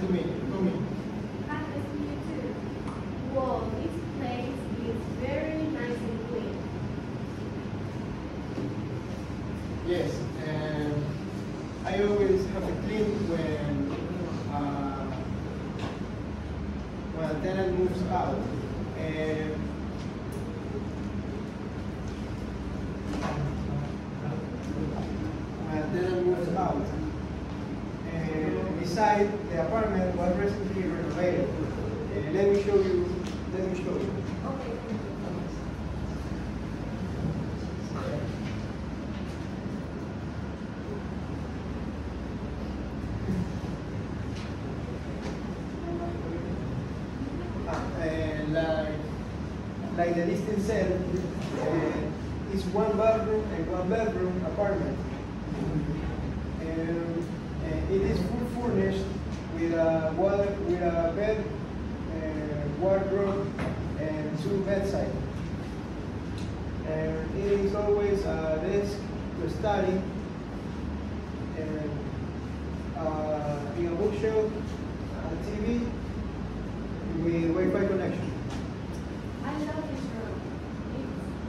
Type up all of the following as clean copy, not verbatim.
to meet you. Come in. Nice to meet you too. Wow, this place is very nice and clean. Yes, and I always have it clean when a tenant moves out. And when a tenant moves out. And beside the apartment was recently renovated. Let me show you. Okay. Like the listing said, it's one bathroom and one bedroom apartment. And it is full furnished with a bed, wardrobe, and 2 bedside. And it is always a desk to study, and in a bookshelf, a TV with Wi-Fi connection. I love this room.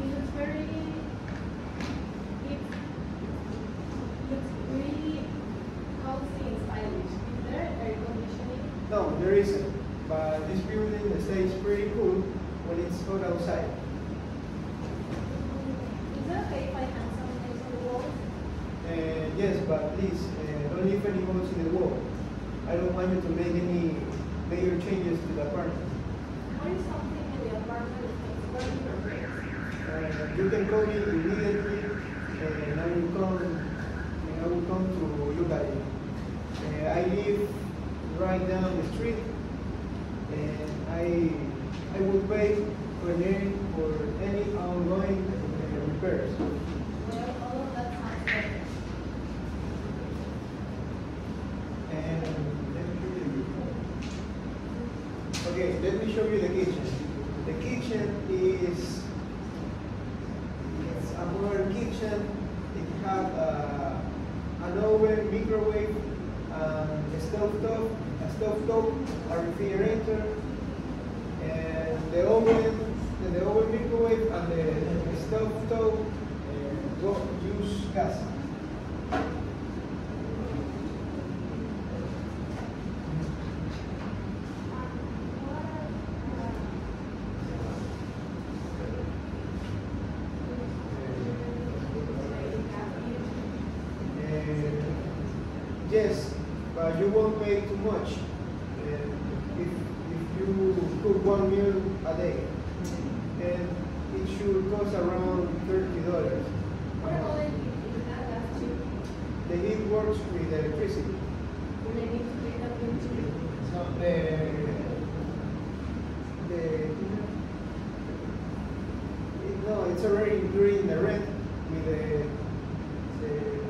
It looks really cozy and stylish. Is there air conditioning? No, there isn't. But this building stays pretty cool when it's hot outside. Is it okay if I hang some nails on the walls? Yes, but please, don't leave any holes in the wall. I don't want you to make any major changes to the apartment. What is something in the apartment that's very great? You can call me immediately, and I will come to look at it. I live right down the street, and I will pay for any ongoing repairs. Well, all of that sounds better. And let me show you the kitchen. The kitchen is a modern kitchen. It has an oven, microwave, a stovetop, a refrigerator, and the oven, microwave, and the stovetop use gas. Yes, but you won't pay too much if you cook 1 meal a day. And it should cost around $30. What all I need is that gas too. The heat works with electricity. When I need to pick up your too. So no, it's already included in the rent with the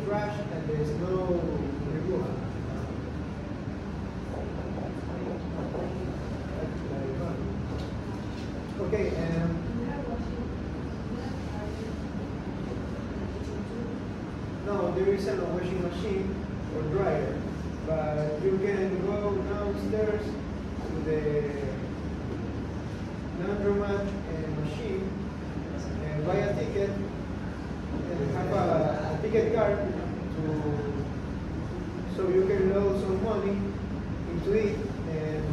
trash and the snow removal. Okay, no, there isn't a washing machine or dryer, but you can go downstairs to the laundromat machine and buy a ticket and have a ticket card so you can load some money into it and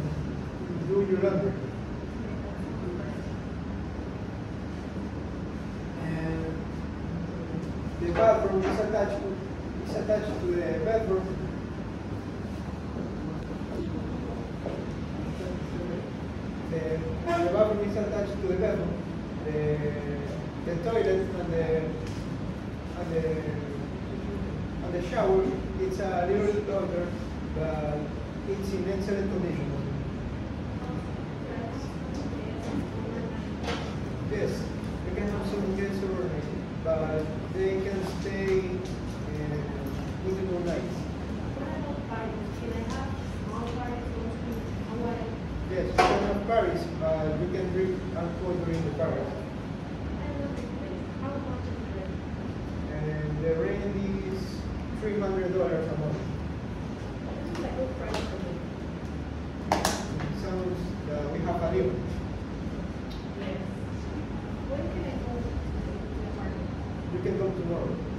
do your laundry. And the bathroom is attached to the bedroom. The bathroom is attached to the bedroom. The toilet and the shower, it's a little older, but it's in excellent condition. Yes, you can have some guests over, but they can stay multiple nights. Can I have small parties away? Yes, you can have parties, but you can drink alcohol during the parties. How much is it? And the rent is $300 a month. This is a good price for me. you? Yes. When can I go to the market? You can come tomorrow.